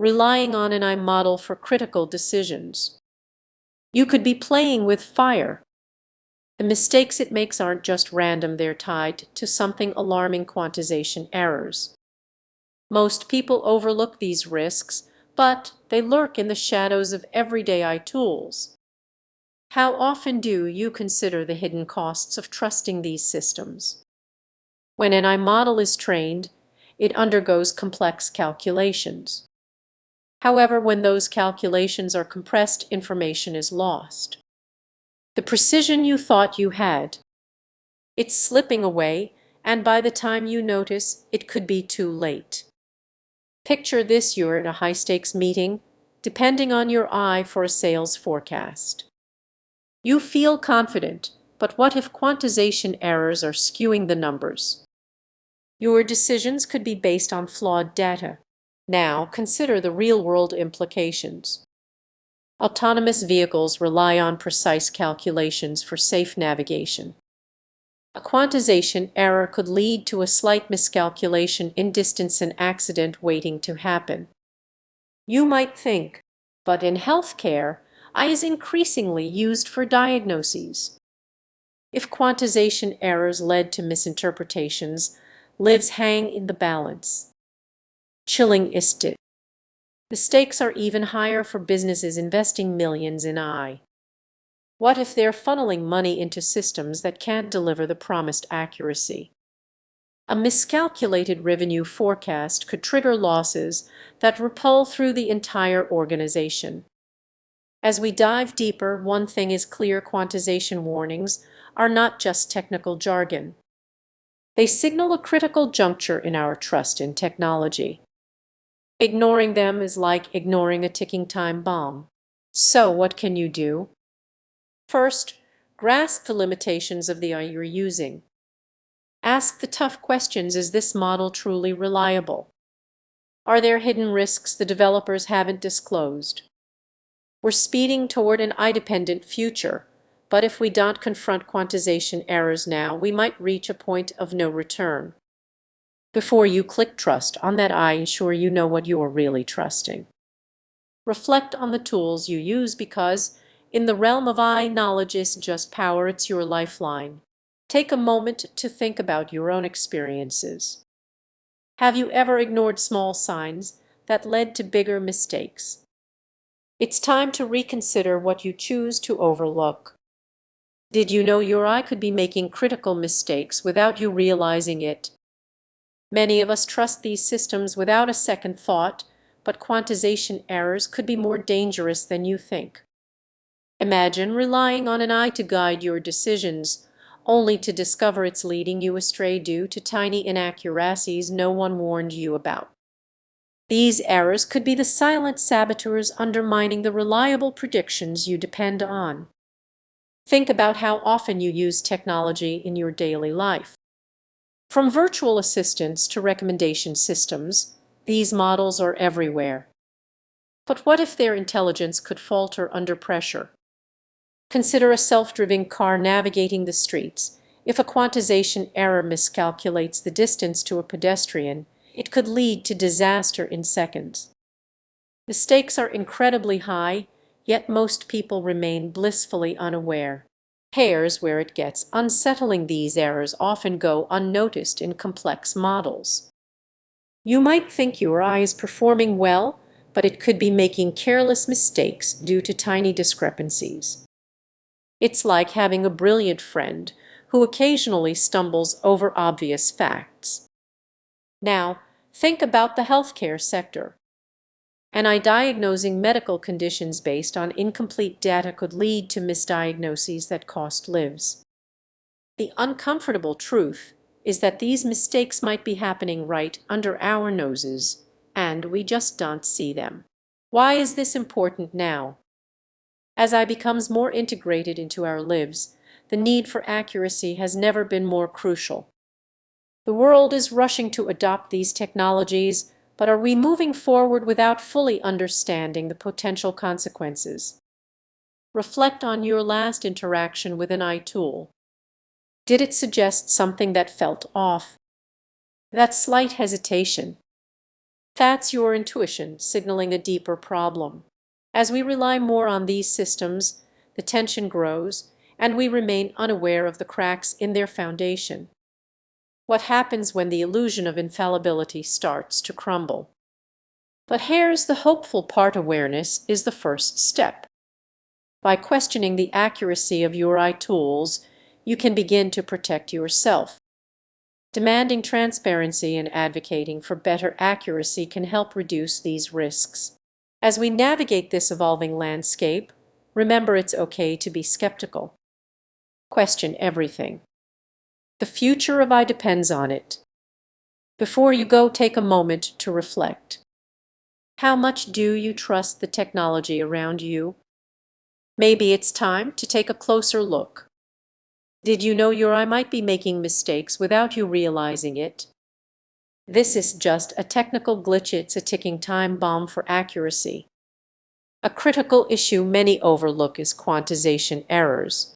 relying on an eye model for critical decisions. You could be playing with fire. The mistakes it makes aren't just random, they're tied to something alarming: quantization errors. Most people overlook these risks, but they lurk in the shadows of everyday eye tools. How often do you consider the hidden costs of trusting these systems? When an eye model is trained, it undergoes complex calculations. However, when those calculations are compressed, information is lost. The precision you thought you had, it's slipping away, and by the time you notice, it could be too late. Picture this: you're in a high-stakes meeting, depending on your eye for a sales forecast. You feel confident, but what if quantization errors are skewing the numbers? Your decisions could be based on flawed data. Now, consider the real-world implications. Autonomous vehicles rely on precise calculations for safe navigation. A quantization error could lead to a slight miscalculation in distance, an accident waiting to happen. You might think, but in healthcare, eye is increasingly used for diagnoses. If quantization errors led to misinterpretations, lives hang in the balance. Chilling, isn't it? The stakes are even higher for businesses investing millions in eye. What if they're funneling money into systems that can't deliver the promised accuracy? A miscalculated revenue forecast could trigger losses that ripple through the entire organization. As we dive deeper, one thing is clear: quantization warnings are not just technical jargon. They signal a critical juncture in our trust in technology. Ignoring them is like ignoring a ticking time bomb. So what can you do? First, grasp the limitations of the eye you're using. Ask the tough questions: is this model truly reliable? Are there hidden risks the developers haven't disclosed? We're speeding toward an eye-dependent future, but if we don't confront quantization errors now, we might reach a point of no return. Before you click trust on that eye, ensure you know what you're really trusting. Reflect on the tools you use, because in the realm of eye, knowledge isn't just power, it's your lifeline. Take a moment to think about your own experiences. Have you ever ignored small signs that led to bigger mistakes? It's time to reconsider what you choose to overlook. Did you know your eye could be making critical mistakes without you realizing it? Many of us trust these systems without a second thought, but quantization errors could be more dangerous than you think. Imagine relying on an eye to guide your decisions, only to discover it's leading you astray due to tiny inaccuracies no one warned you about. These errors could be the silent saboteurs undermining the reliable predictions you depend on. Think about how often you use technology in your daily life. From virtual assistants to recommendation systems, these models are everywhere. But what if their intelligence could falter under pressure? Consider a self-driving car navigating the streets. If a quantization error miscalculates the distance to a pedestrian, it could lead to disaster in seconds. The stakes are incredibly high, yet most people remain blissfully unaware. Here's where it gets unsettling: these errors often go unnoticed in complex models. You might think your eye is performing well, but it could be making careless mistakes due to tiny discrepancies. It's like having a brilliant friend who occasionally stumbles over obvious facts. Now, think about the healthcare sector. An eye diagnosing medical conditions based on incomplete data could lead to misdiagnoses that cost lives. The uncomfortable truth is that these mistakes might be happening right under our noses, and we just don't see them. Why is this important now? As eye becomes more integrated into our lives, the need for accuracy has never been more crucial. The world is rushing to adopt these technologies, but are we moving forward without fully understanding the potential consequences? Reflect on your last interaction with an eye tool. Did it suggest something that felt off? That slight hesitation, That's your intuition signaling a deeper problem. As we rely more on these systems, the tension grows, and we remain unaware of the cracks in their foundation. What happens when the illusion of infallibility starts to crumble? But here's the hopeful part: awareness is the first step. By questioning the accuracy of your AI tools, you can begin to protect yourself. Demanding transparency and advocating for better accuracy can help reduce these risks. As we navigate this evolving landscape, remember it's okay to be skeptical. Question everything. The future of AI depends on it. Before you go, take a moment to reflect. How much do you trust the technology around you? Maybe it's time to take a closer look. Did you know your AI might be making mistakes without you realizing it? This is just a technical glitch, it's a ticking time bomb for accuracy. A critical issue many overlook is quantization errors.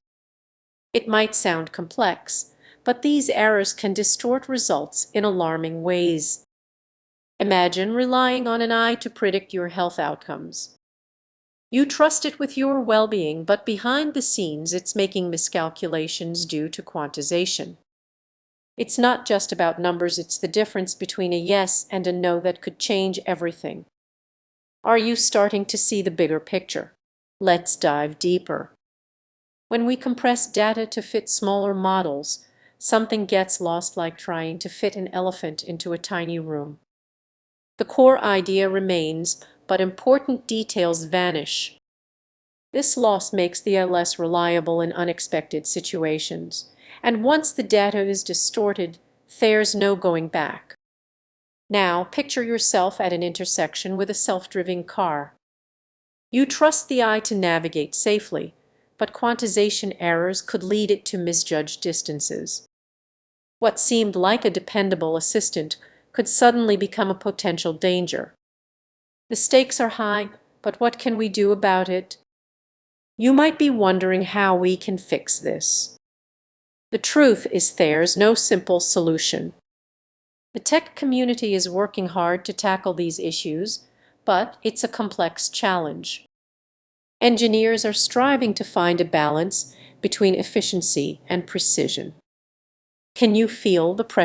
It might sound complex, but these errors can distort results in alarming ways. Imagine relying on an AI to predict your health outcomes. You trust it with your well-being, but behind the scenes it's making miscalculations due to quantization. It's not just about numbers, it's the difference between a yes and a no that could change everything. Are you starting to see the bigger picture? Let's dive deeper. When we compress data to fit smaller models, something gets lost, like trying to fit an elephant into a tiny room. The core idea remains, but important details vanish. This loss makes the AI less reliable in unexpected situations, and once the data is distorted, there's no going back. Now, picture yourself at an intersection with a self-driving car. You trust the AI to navigate safely, but quantization errors could lead it to misjudge distances. What seemed like a dependable assistant could suddenly become a potential danger. The stakes are high, but what can we do about it? You might be wondering how we can fix this. The truth is, there's no simple solution. The tech community is working hard to tackle these issues, but it's a complex challenge. Engineers are striving to find a balance between efficiency and precision. Can you feel the pressure